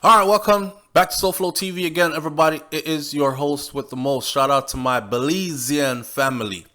All right, welcome back to SouFLoTV again, everybody. It is your host with the most. Shout out to my Belizean family.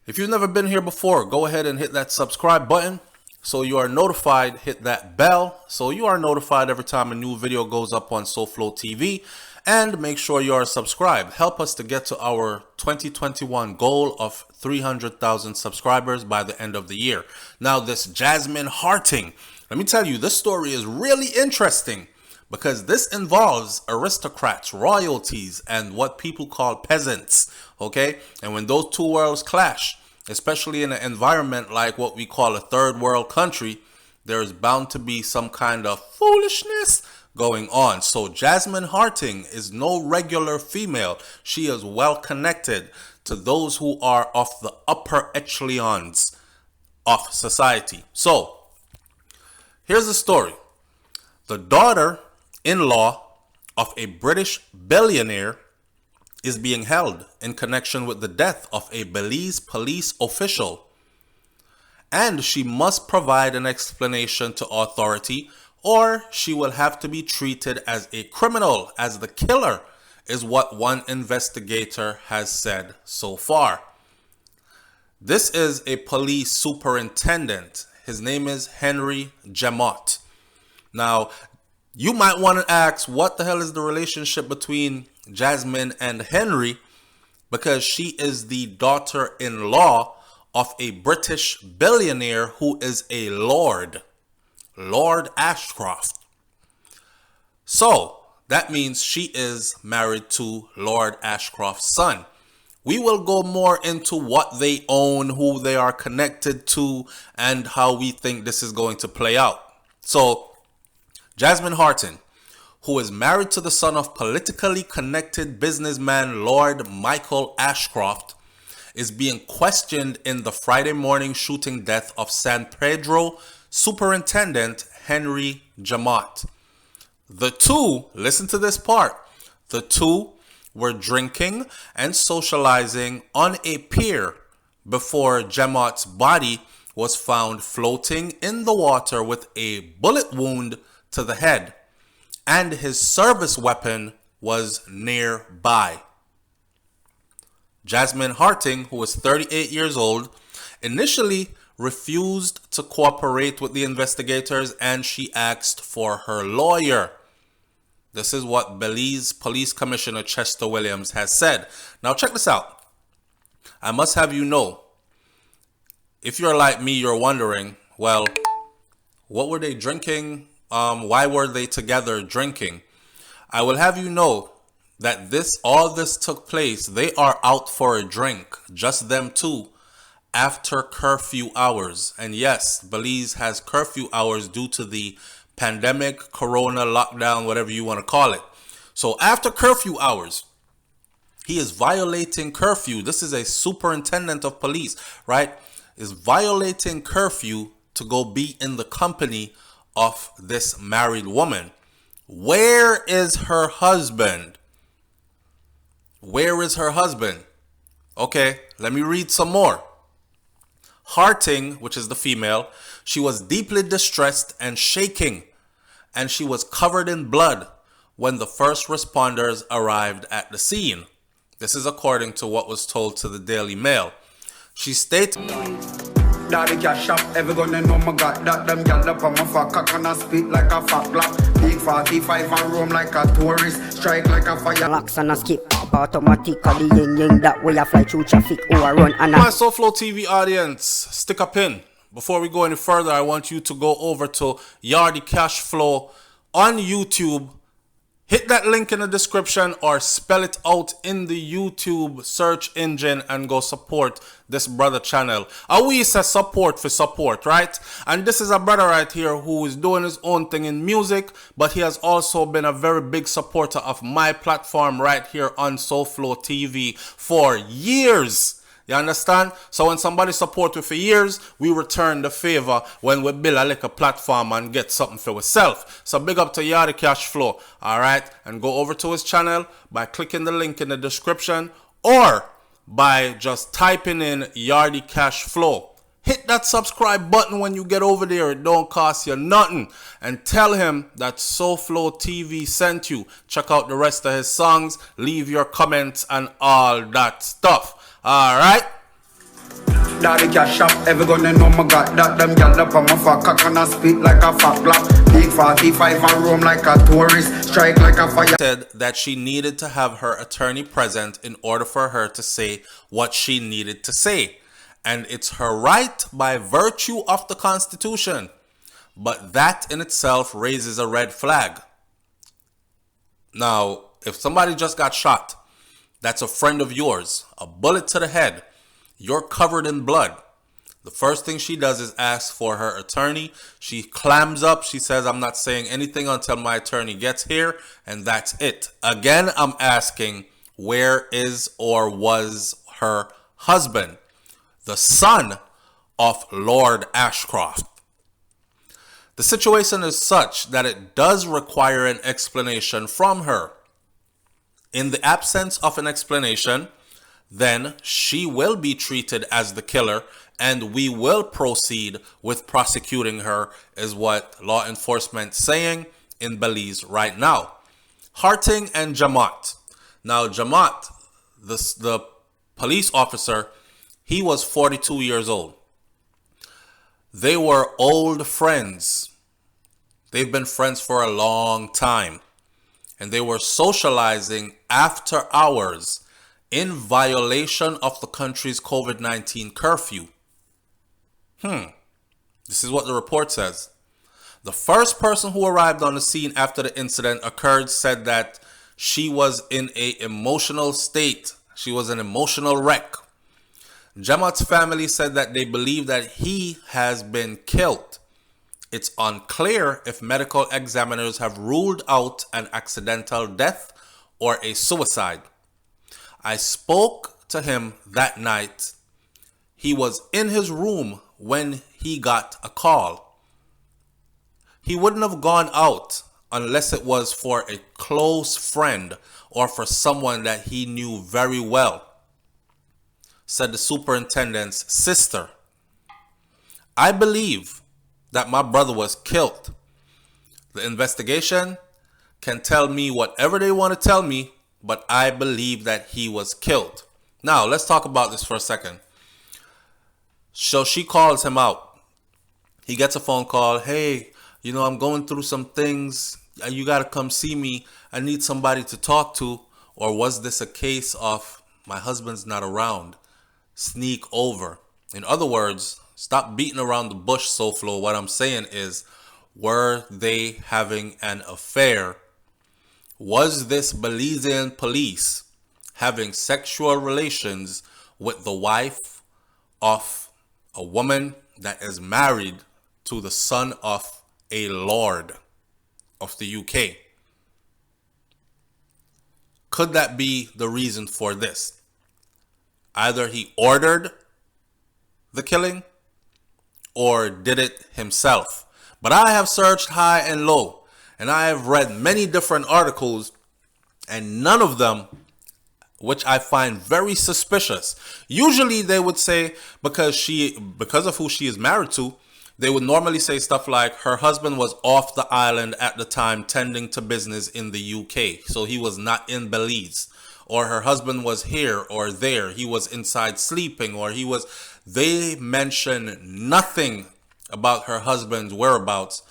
If you've never been here before, go ahead and hit that subscribe button so you are notified. Hit that bell so you are notified every time a new video goes up on SouFLoTV. And make sure you are subscribed. Help us to get to our 2021 goal of 300,000 subscribers by the end of the year. Now, this Jasmine Harting, let me tell you, this story is really interesting because this involves aristocrats, royalties, and what people call peasants, okay? And when those two worlds clash, especially in an environment like what we call a third world country, there's bound to be some kind of foolishness going on. So Jasmine Harting is no regular female. She is well connected to those who are of the upper echelons of society. So here's the story. The daughter-in-law of a British billionaire is being held in connection with the death of a Belize police official. And she must provide an explanation to authority or she will have to be treated as a criminal, as the killer, is what one investigator has said so far. This is a police superintendent. His name is Henry Jamot. Now, you might want to ask, what the hell is the relationship between Jasmine and Henry? Because she is the daughter-in-law of a British billionaire who is a lord, Lord Ashcroft. So that means she is married to Lord Ashcroft's son. We will go more into what they own, who they are connected to, and how we think this is going to play out. So, Jasmine Harting, who is married to the son of politically connected businessman Lord Michael Ashcroft, is being questioned in the Friday morning shooting death of San Pedro Superintendent Henry Jamot. The two, listen to this part, the two were drinking and socializing on a pier before Jamot's body was found floating in the water with a bullet wound to the head, and his service weapon was nearby. Jasmine Harting, who was 38 years old, initially refused to cooperate with the investigators and she asked for her lawyer. This is what Belize Police Commissioner Chester Williams has said. Now check this out. I must have you know, if you're like me, you're wondering, well, what were they drinking? Why were they together drinking? I will have you know that all this took place. They are out for a drink, just them two, after curfew hours. And yes, Belize has curfew hours due to the pandemic, corona, lockdown, whatever you want to call it. So after curfew hours, he is violating curfew. This is a superintendent of police, right? Is violating curfew to go be in the company of this married woman. Where is her husband? Where is her husband? Okay, let me read some more. Harting, which is the female, she was deeply distressed and shaking, and she was covered in blood when the first responders arrived at the scene. This is according to what was told to the Daily Mail. She stated, Daddy cash shop, ever gonna know my got that. Them gyal up on my fuck cock and I speak like a fat black. Big 45 and roam like a tourist. Strike like a fire. Locks and a skip automatically ying that way I fly through traffic or run and my SouFLoTV audience, stick a pin. Before we go any further, I want you to go over to Yardy Cash Flow on YouTube. Hit that link in the description or spell it out in the YouTube search engine and go support this brother channel. We say support for support, right? And this is a brother right here who is doing his own thing in music, but he has also been a very big supporter of my platform right here on SouFLoTV for years. You understand? So when somebody support you for years, we return the favor when we build a little platform and get something for ourselves. So big up to Yardy Cash Flow, alright? And go over to his channel by clicking the link in the description or by just typing in Yardy Cash Flow. hit that subscribe button when you get over there. It don't cost you nothing. And tell him that SouFLoTV sent you. Check out the rest of his songs. Leave your comments and all that stuff. Alright? Daddy cash shop, ever gonna know my got that. Them gal up on my fuck cock and I spit like a fat block. Big 45 and roam like a tourist. Strike like a fire. Said that she needed to have her attorney present in order for her to say what she needed to say. And it's her right by virtue of the Constitution. But that in itself raises a red flag. Now, if somebody just got shot, that's a friend of yours, a bullet to the head, you're covered in blood. The first thing she does is ask for her attorney. She clams up. She says, I'm not saying anything until my attorney gets here. And that's it. Again, I'm asking, where is or was her husband? The son of Lord Ashcroft. The situation is such that it does require an explanation from her. In the absence of an explanation, then she will be treated as the killer and we will proceed with prosecuting her, is what law enforcement saying in Belize right now. Harting and Jamat. Now Jamat, the police officer, he was 42 years old. They were old friends. They've been friends for a long time. And they were socializing after hours in violation of the country's COVID-19 curfew. This is what the report says. The first person who arrived on the scene after the incident occurred said that she was in an emotional state. She was an emotional wreck. Jamat's family said that they believe that he has been killed. It's unclear if medical examiners have ruled out an accidental death or a suicide. I spoke to him that night. He was in his room when he got a call. He wouldn't have gone out unless it was for a close friend or for someone that he knew very well, said the superintendent's sister. I believe that my brother was killed. The investigation can tell me whatever they want to tell me, but I believe that he was killed. Now, let's talk about this for a second. So she calls him out. He gets a phone call. Hey, I'm going through some things. You got to come see me. I need somebody to talk to. Or was this a case of my husband's not around? Sneak over. In other words, stop beating around the bush, SouFLo. What I'm saying is, were they having an affair? Was this Belizean police having sexual relations with the wife of a woman that is married to the son of a lord of the UK? Could that be the reason for this? Either he ordered the killing or did it himself. But I have searched high and low, and I have read many different articles, and none of them, which I find very suspicious. Usually they would say because of who she is married to, they would normally say stuff like her husband was off the island at the time tending to business in the UK, so he was not in Belize. Or her husband was here or there, he was inside sleeping, or they mention nothing about her husband's whereabouts.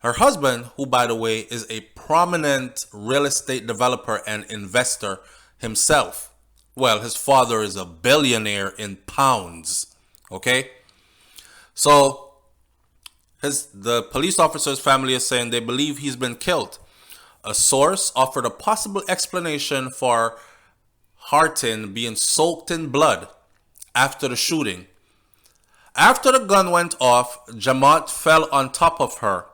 Her husband, who by the way is a prominent real estate developer and investor himself. Well, his father is a billionaire in pounds. Okay? So the police officer's family is saying they believe he's been killed. A source offered a possible explanation for Hartin being soaked in blood after the shooting. After the gun went off, Jamat fell on top of her,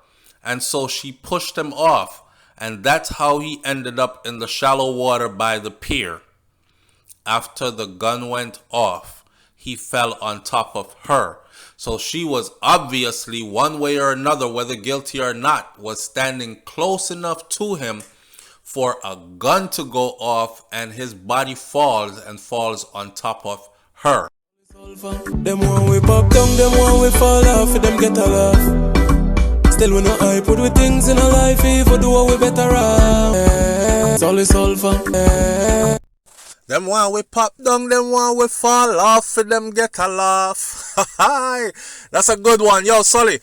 and so she pushed him off, and that's how he ended up in the shallow water by the pier. After the gun went off, he fell on top of her. So she was obviously, one way or another, whether guilty or not, was standing close enough to him for a gun to go off and his body falls on top of her. Them one we pop down, them one we fall off, them get a laugh. Still we no hype, put we things in our life, even do what we better off. Solid sulfur. Them one we pop down, them one we fall off, for them get a laugh. That's a good one. Yo, Sully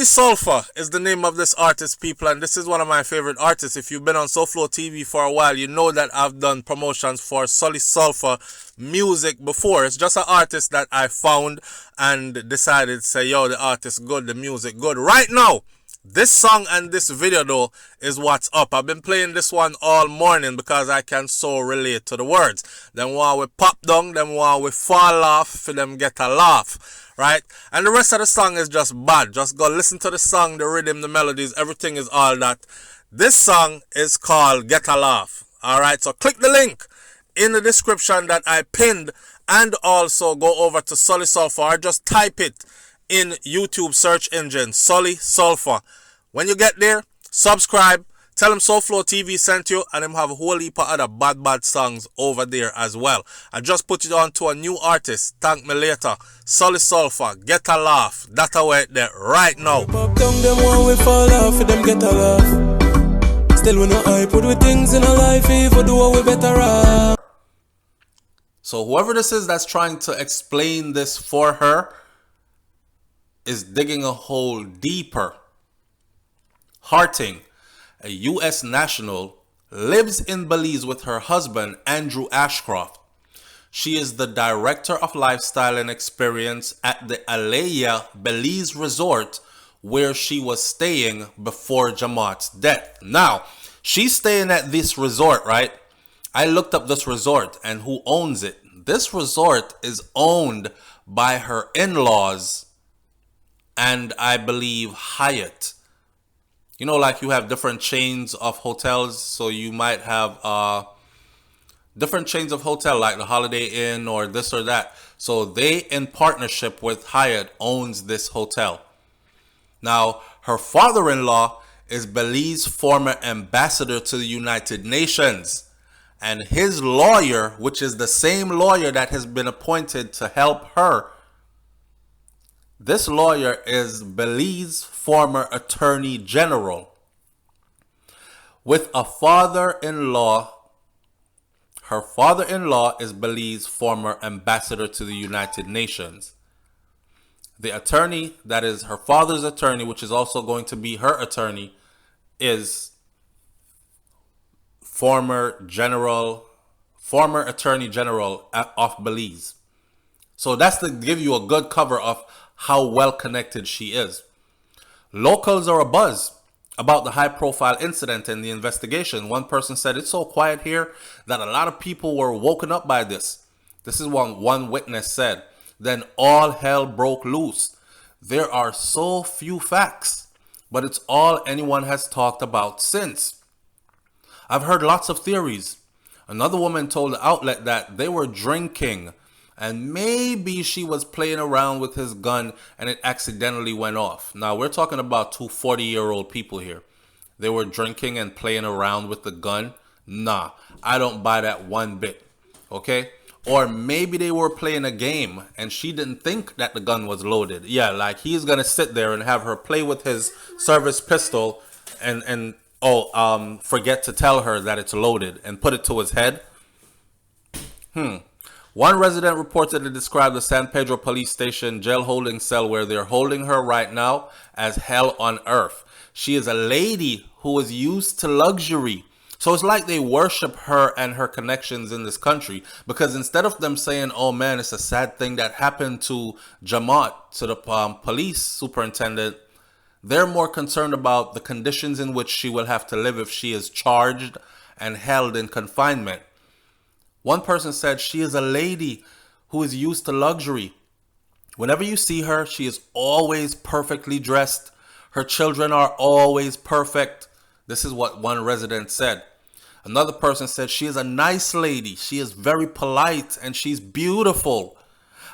Sulfur is the name of this artist, people, and this is one of my favorite artists. If you've been on SouFLoTV for a while, you know that I've done promotions for Sully Sulfur music before. It's just an artist that I found and decided to say, yo, the artist good, the music good. Right now, this song and this video, though, is what's up. I've been playing this one all morning because I can so relate to the words. Them one we pop down, them one we fall off, for them get a laugh. Right? And the rest of the song is just bad. Just go listen to the song, the rhythm, the melodies, everything is all that. This song is called Get a Laugh. Alright, so click the link in the description that I pinned, and also go over to Sully Sulfur, or just type it in YouTube search engine, Sully Sulfur. When you get there, subscribe, tell them SouFLoTV sent you, and them have a whole heap of other bad songs over there as well. I just put it on to a new artist. Thank me later. Sully Sulfur, Get a Laugh. That's away there right now. Pop down, them one we fall off, them get a laugh. Still we no hype, put we things in our life, even do what we better off. So whoever this is that's trying to explain this for her is digging a hole deeper. Harting, a U.S. national, lives in Belize with her husband, Andrew Ashcroft. She is the director of lifestyle and experience at the Alea Belize Resort, where she was staying before Jamaat's death. Now, she's staying at this resort, right? I looked up this resort and who owns it. This resort is owned by her in-laws and I believe Hyatt. You know, like you have different chains of hotels, so you might have different chains of hotel, like the Holiday Inn or this or that. So they, in partnership with Hyatt, owns this hotel. Now, her father-in-law is Belize's former ambassador to the United Nations. And his lawyer, which is the same lawyer that has been appointed to help her, this lawyer is Belize's former attorney general. With a father-in-law, her father-in-law is Belize's former ambassador to the United Nations. The attorney, that is her father's attorney, which is also going to be her attorney, is former attorney general of Belize. So that's to give you a good cover of how well connected she is. Locals are abuzz about the high-profile incident and the investigation. One person said, it's so quiet here that a lot of people were woken up by this. This is what one witness said. Then all hell broke loose. There are so few facts, but it's all anyone has talked about since. I've heard lots of theories. Another woman told the outlet that they were drinking and maybe she was playing around with his gun and it accidentally went off. Now, we're talking about two 40-year-old people here. They were drinking and playing around with the gun. Nah, I don't buy that one bit. Okay? Or maybe they were playing a game and she didn't think that the gun was loaded. Yeah, like he's going to sit there and have her play with his service pistol and forget to tell her that it's loaded and put it to his head. One resident reportedly described the San Pedro police station jail holding cell where they're holding her right now as hell on earth. She is a lady who is used to luxury. So it's like they worship her and her connections in this country, because instead of them saying, oh man, it's a sad thing that happened to Jamaat, to the police superintendent, they're more concerned about the conditions in which she will have to live if she is charged and held in confinement. One person said she is a lady who is used to luxury. Whenever you see her, she is always perfectly dressed. Her children are always perfect. This is what one resident said. Another person said she is a nice lady. She is very polite and she's beautiful.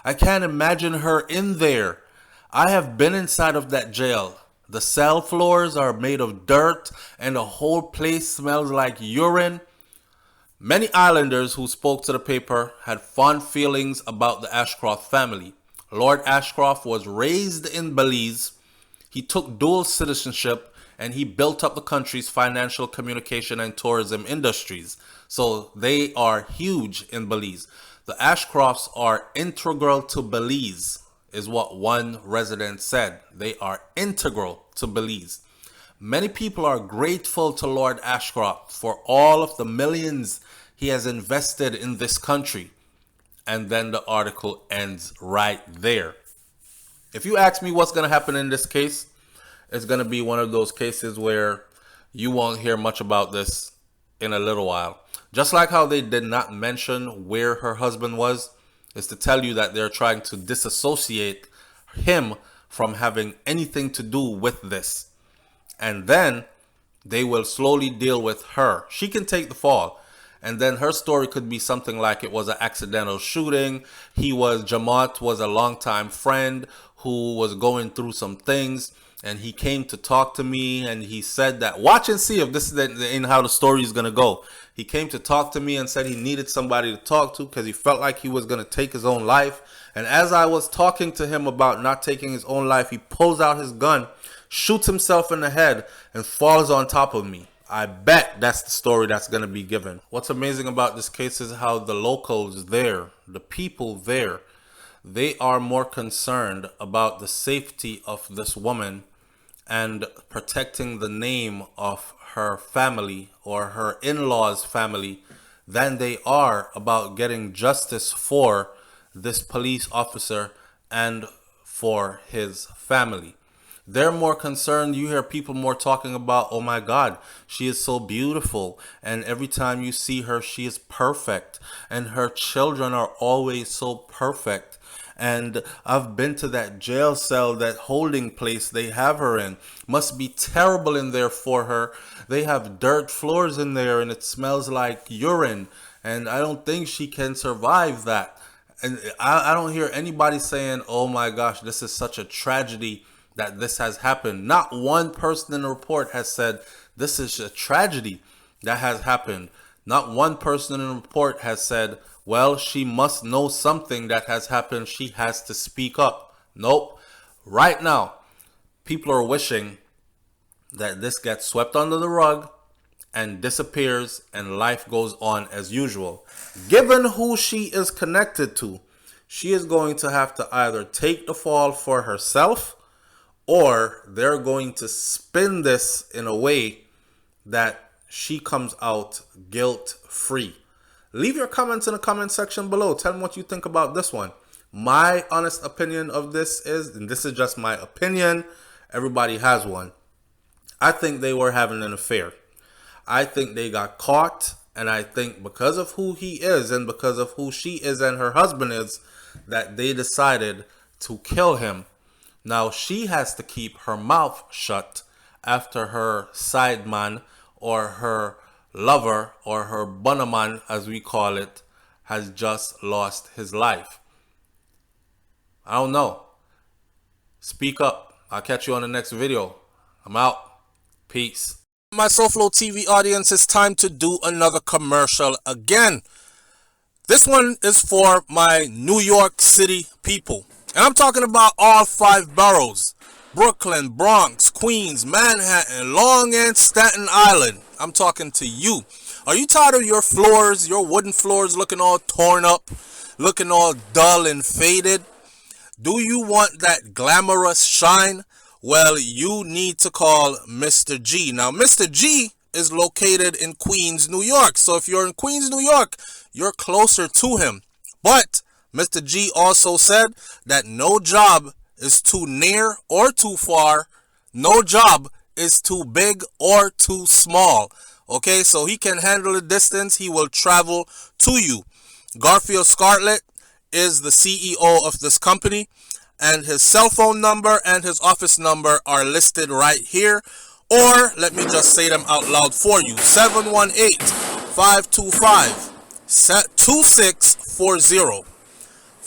I can't imagine her in there. I have been inside of that jail. The cell floors are made of dirt and the whole place smells like urine. Many islanders who spoke to the paper had fond feelings about the Ashcroft family. Lord Ashcroft was raised in Belize. He took dual citizenship and he built up the country's financial, communication, and tourism industries. So they are huge in Belize. The Ashcrofts are integral to Belize, is what one resident said. They are integral to Belize. Many people are grateful to Lord Ashcroft for all of the millions he has invested in this country. And then the article ends right there. If you ask me what's going to happen in this case, it's going to be one of those cases where you won't hear much about this in a little while. Just like how they did not mention where her husband was, is to tell you that they're trying to disassociate him from having anything to do with this. And then they will slowly deal with her. She can take the fall. And then her story could be something like it was an accidental shooting. Jamaat was a longtime friend who was going through some things. And he came to talk to me and he said that, watch and see if this is in how the story is going to go. He came to talk to me and said he needed somebody to talk to because he felt like he was going to take his own life. And as I was talking to him about not taking his own life, he pulls out his gun, shoots himself in the head, and falls on top of me. I bet that's the story that's going to be given. What's amazing about this case is how the locals there, the people there, they are more concerned about the safety of this woman and protecting the name of her family or her in-laws' family than they are about getting justice for this police officer and for his family. They're more concerned. You hear people more talking about, oh my God, she is so beautiful. And every time you see her, she is perfect. And her children are always so perfect. And I've been to that jail cell, that holding place they have her in. Must be terrible in there for her. They have dirt floors in there and it smells like urine. And I don't think she can survive that. And I don't hear anybody saying, oh my gosh, this is such a tragedy that this has happened. Not one person in the report has said this is a tragedy that has happened. Not one person in the report has said, well, she must know something that has happened. She has to speak up. Nope. Right now, people are wishing that this gets swept under the rug and disappears and life goes on as usual. Given who she is connected to, she is going to have to either take the fall for herself or they're going to spin this in a way that she comes out guilt-free. Leave your comments in the comment section below. Tell me what you think about this one. My honest opinion of this is, and this is just my opinion, everybody has one. I think they were having an affair. I think they got caught, and I think because of who he is and because of who she is and her husband is, that they decided to kill him. Now she has to keep her mouth shut after her sideman or her lover or her bunaman, as we call it, has just lost his life. I don't know. Speak up. I'll catch you on the next video. I'm out. Peace. My SouFLoTV audience, it's time to do another commercial again. This one is for my New York City people. And I'm talking about all 5 boroughs. Brooklyn, Bronx, Queens, Manhattan, Long and Staten Island. I'm talking to you. Are you tired of your floors, your wooden floors looking all torn up, looking all dull and faded? Do you want that glamorous shine? Well, you need to call Mr. G. Now, Mr. G is located in Queens, New York. So if you're in Queens, New York, you're closer to him. But Mr. G also said that no job is too near or too far. No job is too big or too small. Okay, so he can handle the distance. He will travel to you. Garfield Scarlett is the CEO of this company, and his cell phone number and his office number are listed right here. Or let me just say them out loud for you. 718-525-2640.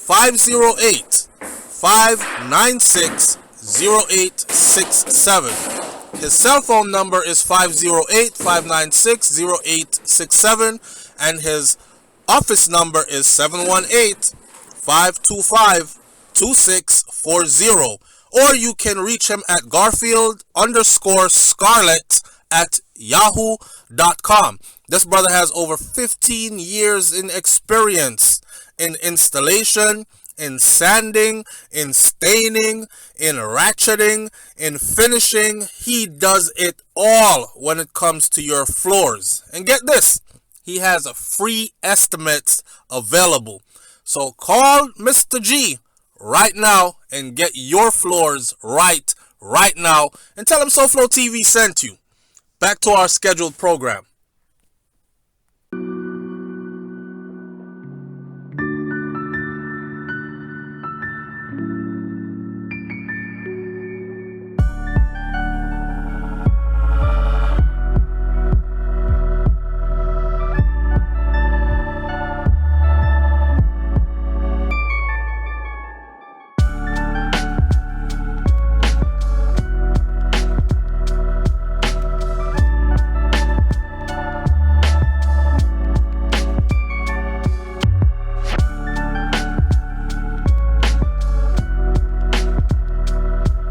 508-596-0867. His cell phone number is 508-596-0867, and his office number is 718-525-2640. Or you can reach him at Garfield_Scarlett@yahoo.com. This brother has over 15 years in experience in installation, in sanding, in staining, in ratcheting, in finishing. He does it all when it comes to your floors. And get this, he has a free estimates available. So call Mr. G right now and get your floors right now, and tell him SouFLoTV sent you. Back to our scheduled program.